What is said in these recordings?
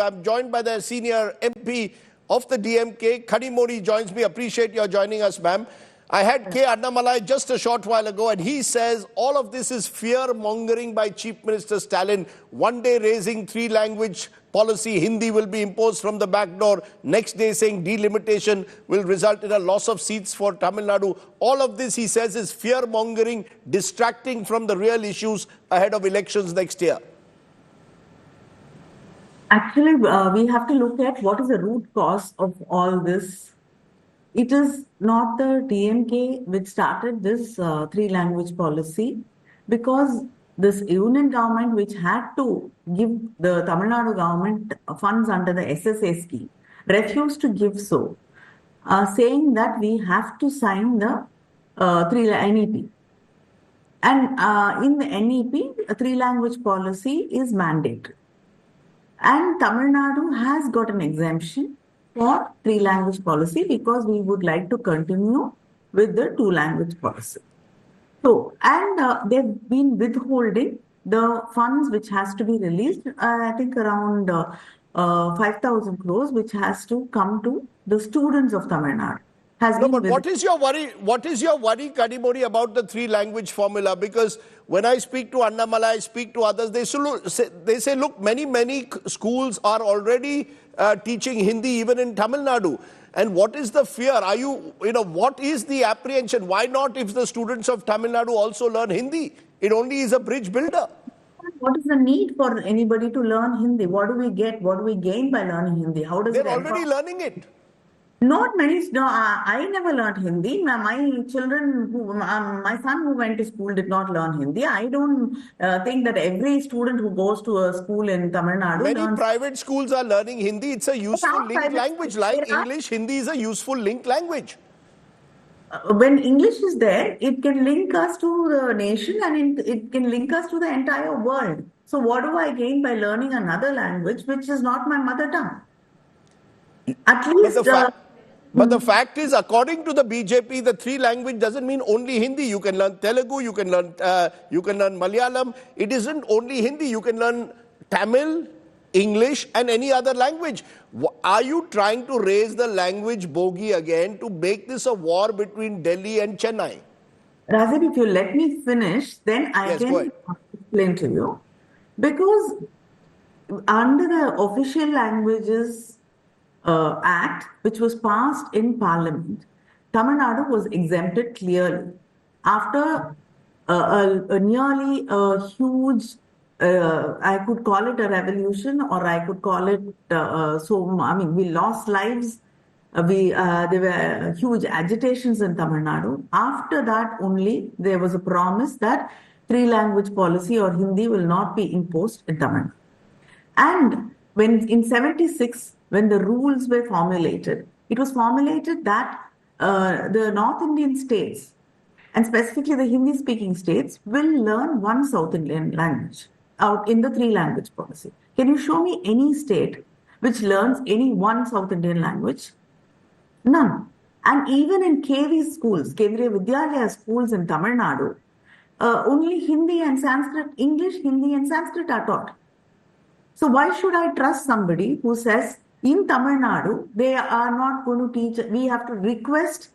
I'm joined by the senior MP of the DMK. Kanimozhi joins me. Appreciate your joining us, ma'am. I had K. Annamalai just a short while ago, and he says all of this is fear-mongering by Chief Minister Stalin. One day raising three-language policy, Hindi will be imposed from the back door. Next day saying delimitation will result in a loss of seats for Tamil Nadu. All of this, he says, is fear-mongering, distracting from the real issues ahead of elections next year. Actually, we have to look at what is the root cause of all this. It is not the DMK which started this three-language policy, because this union government, which had to give the Tamil Nadu government funds under the SSA scheme, refused to give so, saying that we have to sign the NEP. And in the NEP, a three-language policy is mandated. And Tamil Nadu has got an exemption for three-language policy because we would like to continue with the two-language policy. So, and they've been withholding the funds which has to be released, I think around 5,000 crores, which has to come to the students of Tamil Nadu. But what is your worry? What is your worry, Kanimozhi, about the three-language formula? Because when I speak to Annamalai, I speak to others, they say, look, many schools are already teaching Hindi even in Tamil Nadu. And what is the fear? What is the apprehension? Why not if the students of Tamil Nadu also learn Hindi? It only is a bridge builder. What is the need for anybody to learn Hindi? What do we get? What do we gain by learning Hindi? How does They're already learning it. Not many. No, I never learned Hindi. My children, my son who went to school did not learn Hindi. I don't think that every student who goes to a school in Tamil Nadu Many private schools are learning Hindi. It's a useful linked language. Like English, Hindi is a useful linked language. When English is there, it can link us to the nation and it can link us to the entire world. So what do I gain by learning another language which is not my mother tongue? At least... But the fact is, according to the BJP, the three-language doesn't mean only Hindi. You can learn Telugu, you can learn Malayalam. It isn't only Hindi. You can learn Tamil, English, and any other language. Are you trying to raise the language bogey again to make this a war between Delhi and Chennai? Razib, if you let me finish, then I can explain to you. Because under the official languages Act, which was passed in Parliament, Tamil Nadu was exempted clearly. After nearly a huge, I could call it a revolution, or I could call it, we lost lives. There were huge agitations in Tamil Nadu. After that only, there was a promise that three-language policy or Hindi will not be imposed in Tamil Nadu. And when in 76, when the rules were formulated, it was formulated that the North Indian states, and specifically the Hindi-speaking states, will learn one South Indian language out in the three-language policy. Can you show me any state which learns any one South Indian language? None. And even in KV schools, Kendriya Vidyalaya schools in Tamil Nadu, only Hindi and Sanskrit, English, Hindi and Sanskrit are taught. So why should I trust somebody who says, in Tamil Nadu, they are not going to teach, we have to request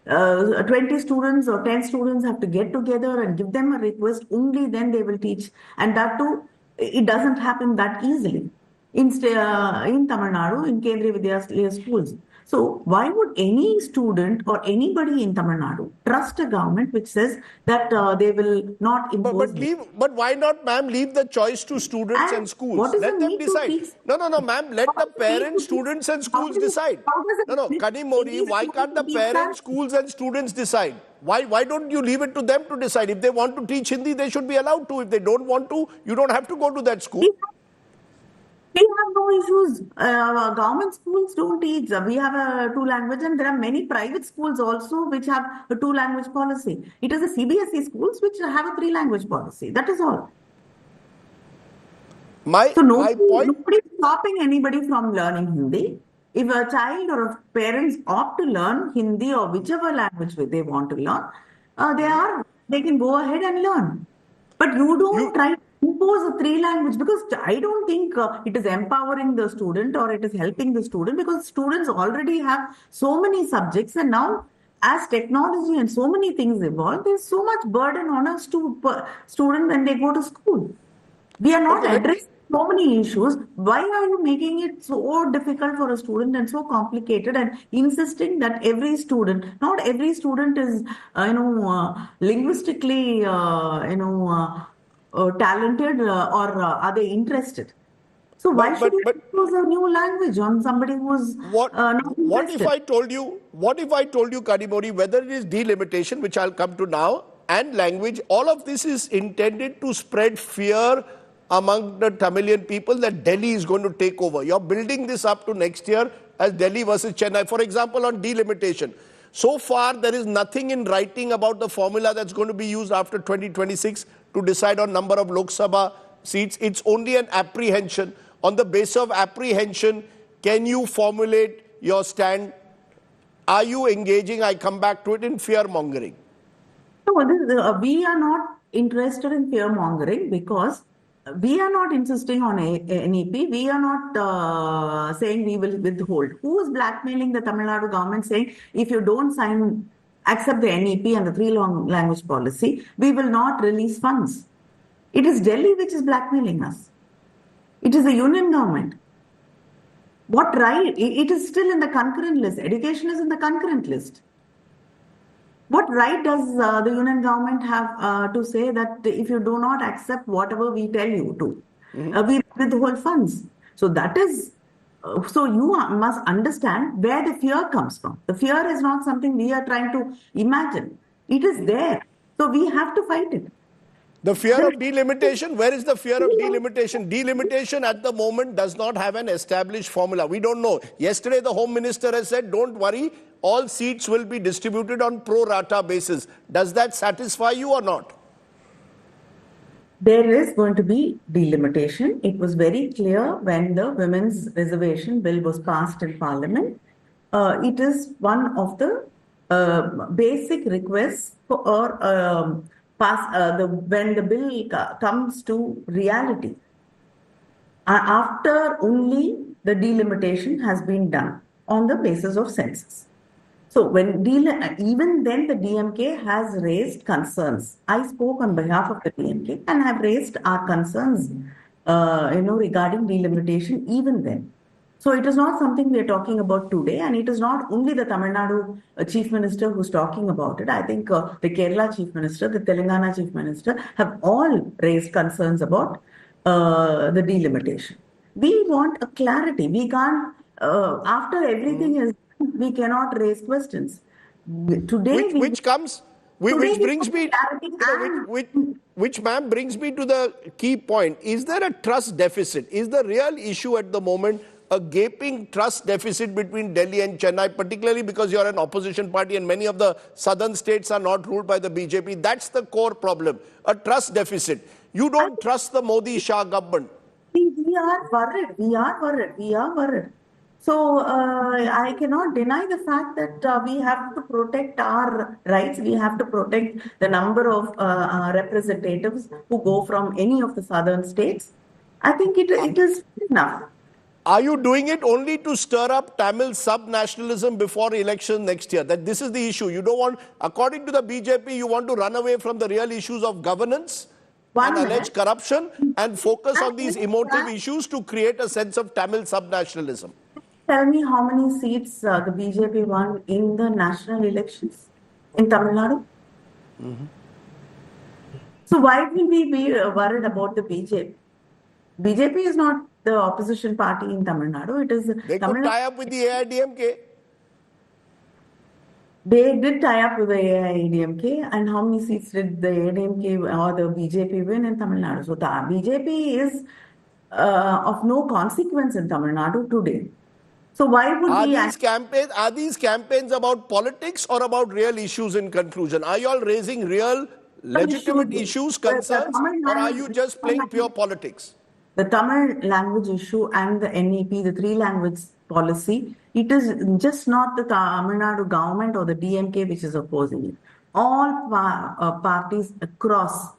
20 students or 10 students have to get together and give them a request, only then they will teach. And that too, it doesn't happen that easily in Tamil Nadu, in Kendriya Vidyalaya schools. So why would any student or anybody in Tamil Nadu trust a government which says that they will not impose... But why not, ma'am, leave the choice to students and schools? Let them decide. No, ma'am, let the parents, students and schools decide. No, Kanimozhi, why can't the parents, schools and students decide? Why don't you leave it to them to decide? If they want to teach Hindi, they should be allowed to. If they don't want to, you don't have to go to that school. We have no issues. Government schools don't teach. We have a two-language, and there are many private schools also which have a two-language policy. It is the CBSE schools which have a three-language policy. That is all. Nobody is stopping anybody from learning Hindi. If a child or parents opt to learn Hindi or whichever language they want to learn, they can go ahead and learn. But you don't try to impose a three-language, because I don't think it is empowering the student or it is helping the student, because students already have so many subjects, and now as technology and so many things evolve, there's so much burden on us to student when they go to school. We are not addressing so many issues. Why are you making it so difficult for a student and so complicated, and insisting that every student, not every student is, linguistically, talented or are they interested? So why should you use a new language on somebody who's not interested? What if I told you, Kanimozhi, whether it is delimitation, which I'll come to now, and language, all of this is intended to spread fear among the Tamilian people that Delhi is going to take over. You're building this up to next year as Delhi versus Chennai. For example, on delimitation. So far, there is nothing in writing about the formula that's going to be used after 2026 to decide on number of Lok Sabha seats. It's only an apprehension. On the basis of apprehension, can you formulate your stand? Are you engaging, I come back to it, in fear-mongering? No, we are not interested in fear-mongering, because we are not insisting on NEP. We are not saying we will withhold. Who is blackmailing the Tamil Nadu government, saying if you don't accept the NEP and the three-language policy, we will not release funds? It is Delhi which is blackmailing us. It is the union government. What right? It is still in the concurrent list. Education is in the concurrent list. What right does the union government have to say that if you do not accept whatever we tell you to, we withhold funds? So that is, so you must understand where the fear comes from. The fear is not something we are trying to imagine. It is there. So we have to fight it. The fear of delimitation, where is the fear of delimitation? Delimitation at the moment does not have an established formula. We don't know. Yesterday, the Home Minister has said, don't worry, all seats will be distributed on pro rata basis. Does that satisfy you or not? There is going to be delimitation. It was very clear when the Women's Reservation Bill was passed in Parliament. It is one of the basic requests for when the bill comes to reality. After only the delimitation has been done on the basis of census. So even then the DMK has raised concerns. I spoke on behalf of the DMK and have raised our concerns, regarding delimitation even then. So it is not something we are talking about today, and it is not only the Tamil Nadu Chief Minister who's talking about it. I think the Kerala Chief Minister, the Telangana Chief Minister have all raised concerns about the delimitation. We want a clarity. We can't, after everything is done, we cannot raise questions. Today, which brings me to the key point. Is there a trust deficit? Is the real issue at the moment a gaping trust deficit between Delhi and Chennai, particularly because you're an opposition party and many of the southern states are not ruled by the BJP? That's the core problem, a trust deficit. You don't trust the Modi-Shah government. We are worried. So I cannot deny the fact that we have to protect our rights. We have to protect the number of representatives who go from any of the southern states. I think it is enough. Are you doing it only to stir up Tamil sub-nationalism before election next year? That this is the issue. You don't want, according to the BJP, you want to run away from the real issues of governance and alleged corruption and focus on these emotive issues to create a sense of Tamil sub-nationalism. Tell me how many seats the BJP won in the national elections in Tamil Nadu? So why will we be worried about the BJP? BJP is not the opposition party in Tamil Nadu. It is they could tie up with the aiadmk. They did tie up with the aiadmk. And how many seats did the aiadmk or the BJP win in Tamil Nadu? So the BJP is of no consequence in Tamil Nadu today. So why would are these campaigns about politics or about real issues in conclusion? Are you all raising real legitimate issues, concerns, or are you just playing pure politics? The Tamil language issue and the NEP, the three-language policy, it is just not the Tamil Nadu government or the DMK which is opposing it. All parties across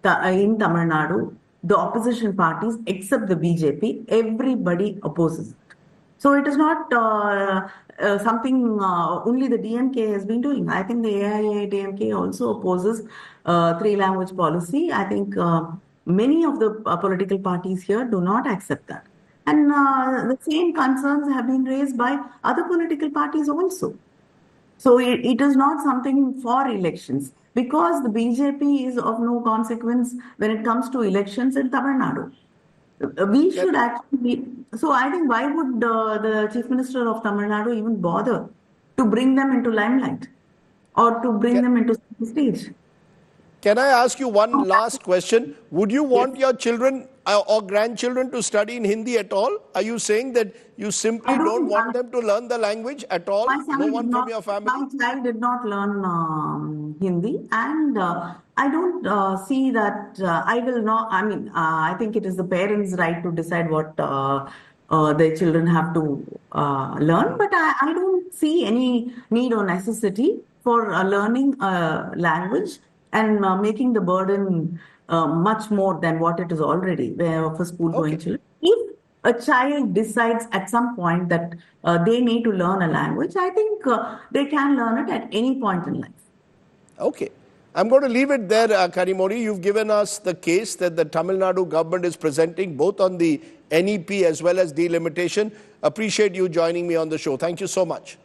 in Tamil Nadu the opposition parties, except the BJP, everybody opposes it. So it is not something only the DMK has been doing. I think the aiadmk also opposes three-language policy. I think many of the political parties here do not accept that. And the same concerns have been raised by other political parties also. So it is not something for elections because the BJP is of no consequence when it comes to elections in Tamil Nadu. We should actually, so I think why would the Chief Minister of Tamil Nadu even bother to bring them into limelight or to bring them into the stage? Can I ask you one last question? Would you want your children or grandchildren to study in Hindi at all? Are you saying that you simply don't want them to learn the language at all? No one from your family? My child did not learn Hindi, and I don't see that I will not. I mean, I think it is the parents' right to decide what their children have to learn, but I don't see any need or necessity for learning a language and making the burden much more than what it is already for school-going children. If a child decides at some point that they need to learn a language, I think they can learn it at any point in life. Okay. I'm going to leave it there, Kanimozhi. You've given us the case that the Tamil Nadu government is presenting both on the NEP as well as delimitation. Appreciate you joining me on the show. Thank you so much.